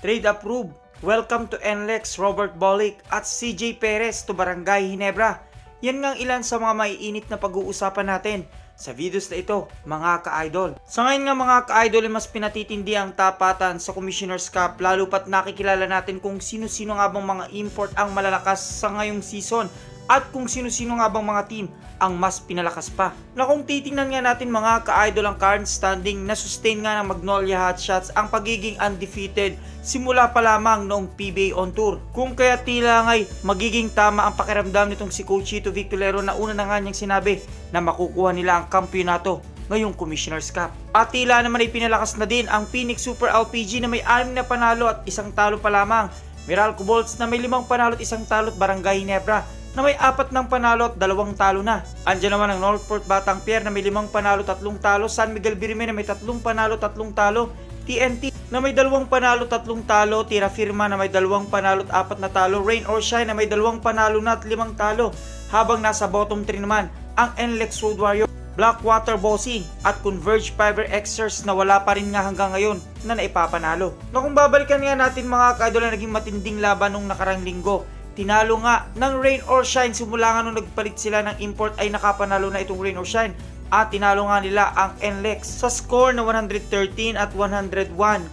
Trade approved. Welcome to NLEX, Robert Bolick at CJ Perez to Barangay Ginebra. Yan ngang ilan sa mga maiinit na pag-uusapan natin sa videos na ito, mga ka-idol. Sa ngayon nga mga ka-idol, mas pinatitindi ang tapatan sa Commissioner's Cup, lalo pat nakikilala natin kung sino-sino nga bang mga import ang malalakas sa ngayong season at kung sino-sino nga bang mga team ang mas pinalakas pa. Na kung titingnan nga natin mga ka-idol ang current standing, na sustain nga ng Magnolia Hotshots ang pagiging undefeated simula pa lamang noong PBA on tour. Kung kaya tila nga'y magiging tama ang pakiramdam nitong si Coach Chito Victorero na una na nga niyang sinabi na makukuha nila ang kampyonato ngayong Commissioner's Cup. At tila naman ay pinalakas na din ang Phoenix Super LPG na may 6 na panalo at 1 talo pa lamang. Meralco Bolts na may 5 panalo at 1 talo at Barangay Ginebra na may 4 ng panalo at 2 talo na. Andiyan naman ang Northport Batang Pier na may 5 panalo, 3 talo. San Miguel Birime na may 3 panalo, 3 talo. TNT na may 2 panalo, 3 talo. Tira Firma na may 2 panalo at 4 na talo. Rain or Shine na may 2 panalo na at 5 talo. Habang nasa bottom 3 naman ang NLEX Road Warrior, Blackwater Bossing at Converge Fiber Xers na wala pa rin nga hanggang ngayon na naipapanalo. Na kung babalikan nga natin mga ka-idol na naging matinding laban nung nakarang linggo, tinalo nga ng Rain or Shine. Simula nga nung nagpalit sila ng import ay nakapanalo na itong Rain or Shine. At tinalo nga nila ang NLEX sa score na 113 at 101,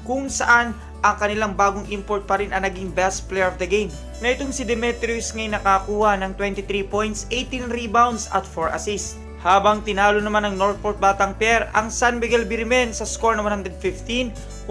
kung saan ang kanilang bagong import pa rin ang naging best player of the game. Na itong si Demetrius ngayon nakakuha ng 23 points, 18 rebounds at 4 assists. Habang tinalo naman ng Northport Batang Pier ang San Miguel Birimen sa score na 115,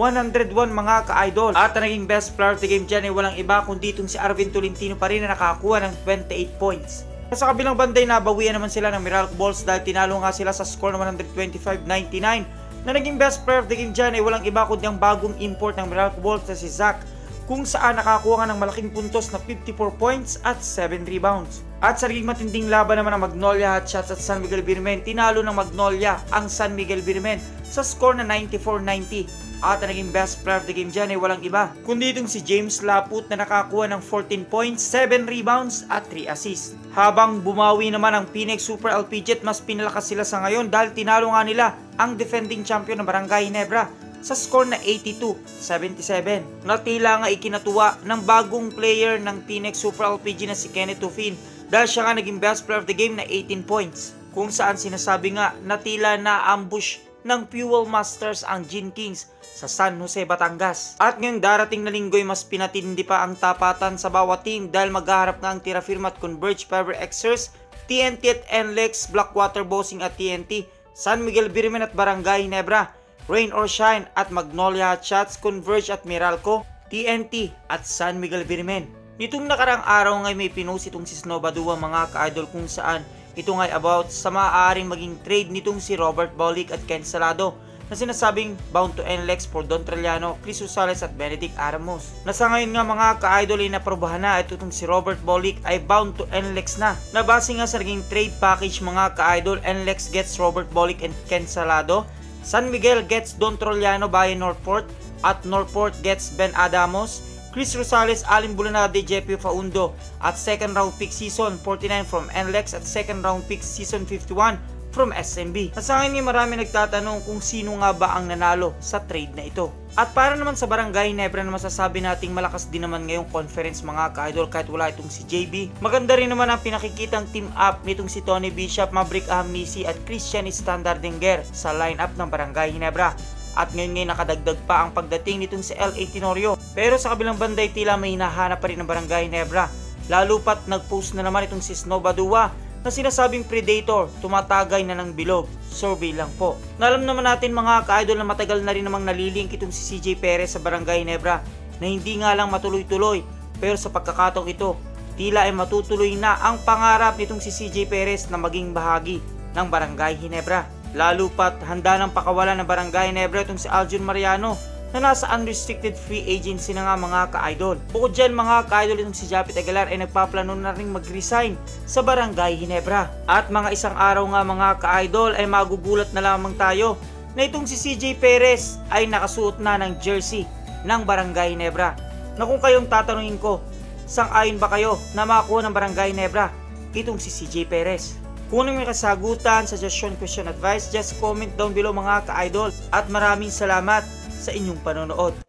101 mga ka-idol. At ang naging best player of the game dyan ay walang iba kundi itong si Arvin Tolentino pa rin na nakakuha ng 28 points. Sa kabilang banday, nabawian naman sila ng Meralco Bolts dahil tinalo nga sila sa score na 125-99. Na naging best player of the game dyan ay walang iba kundi ang bagong import ng Meralco Bolts na si Zach, kung saan nakakuha nga ng malaking puntos na 54 points at 7 rebounds. At sa naging matinding laban naman ng Magnolia Hotshots at San Miguel Birimen, tinalo ng Magnolia ang San Miguel Birimen sa score na 94-90. At ang naging best player of the game dyan ay walang iba kundi itong si James Laput na nakakuha ng 14 points, 7 rebounds at 3 assists. Habang bumawi naman ang Phoenix Super LPG at mas pinalakas sila sa ngayon dahil tinalo nga nila ang defending champion ng Barangay Ginebra sa score na 82-77. Na tila nga ikinatuwa ng bagong player ng Phoenix Super LPG na si Kenneth Tufin dahil siya nga naging best player of the game na 18 points. Kung saan sinasabi nga na tila na-ambush ng Fuel Masters ang Gin Kings sa San Jose, Batangas. At ngayong darating na linggo ay mas pinatindi pa ang tapatan sa bawat team dahil maghaharap nga ang Tira Firma at Converge Fiber Xers, TNT at NLEX, Blackwater Bossing at TNT, San Miguel Birimen at Barangay Ginebra, Rain or Shine at Magnolia Hotshots, Converge at Meralco, TNT at San Miguel Birimen. Nitong nakarang araw ngay may pinost itong si Snow Badua mga ka-idol kung saan ito ngay about sa maaaring maging trade nitong si Robert Bolick at Ken Salado na sinasabing bound to NLEX for Don Trellano, Chris Rosales at Benedict Aramos. Nasa ngayon nga mga ka-idol ay naprobahan na at itong si Robert Bolick ay bound to NLEX na. Nabase nga sa naging trade package mga ka-idol, NLEX gets Robert Bolick and Ken Salado, San Miguel gets Don Trellano by Northport at Northport gets Ben Adamos, Chris Rosales, Alin Bulanade, Jeppe Faundo at second round pick season 49 from NLEX at second round pick season 51 from SMB. Sa akin nga marami nagtatanong kung sino nga ba ang nanalo sa trade na ito. At para naman sa Barangay Ginebra na masasabi nating malakas din naman ngayong conference mga ka-idol kahit wala itong si JB. Maganda rin naman ang pinakikitang team up nitong si Tony Bishop, Maverick Ahamnisi at Christian Standardinger sa lineup ng Barangay Ginebra. At ngayon nakadagdag pa ang pagdating nitong si LA Tenorio. Pero sa kabilang banday tila may hinahanap pa rin ng Barangay Ginebra. Lalo pat nagpost na naman itong si Snow Badua na sinasabing Predator, tumatagay na ng bilog. Survey lang po. Alam naman natin mga ka-idol na matagal na rin namang nalilink itong si CJ Perez sa Barangay Ginebra na hindi nga lang matuloy-tuloy. Pero sa pagkakataong ito, tila ay matutuloy na ang pangarap nitong si CJ Perez na maging bahagi ng Barangay Ginebra. Lalo pat handa ng pakawalan ng Barangay Ginebra itong si Aljon Mariano na nasa unrestricted free agency na nga mga ka-idol. Bukod dyan mga ka-idol itong si Japit Aguilar ay nagpaplano na rin mag-resign sa Barangay Ginebra. At mga isang araw nga mga ka-idol ay magugulat na lamang tayo na itong si CJ Perez ay nakasuot na ng jersey ng Barangay Ginebra. Na kung kayong tatanungin ko, sang-ayon ba kayo na makakuha ng Barangay Ginebra itong si CJ Perez? Kung may kasagutan, suggestion, question, advice, just comment down below mga ka-idol. At maraming salamat sa inyong panonood.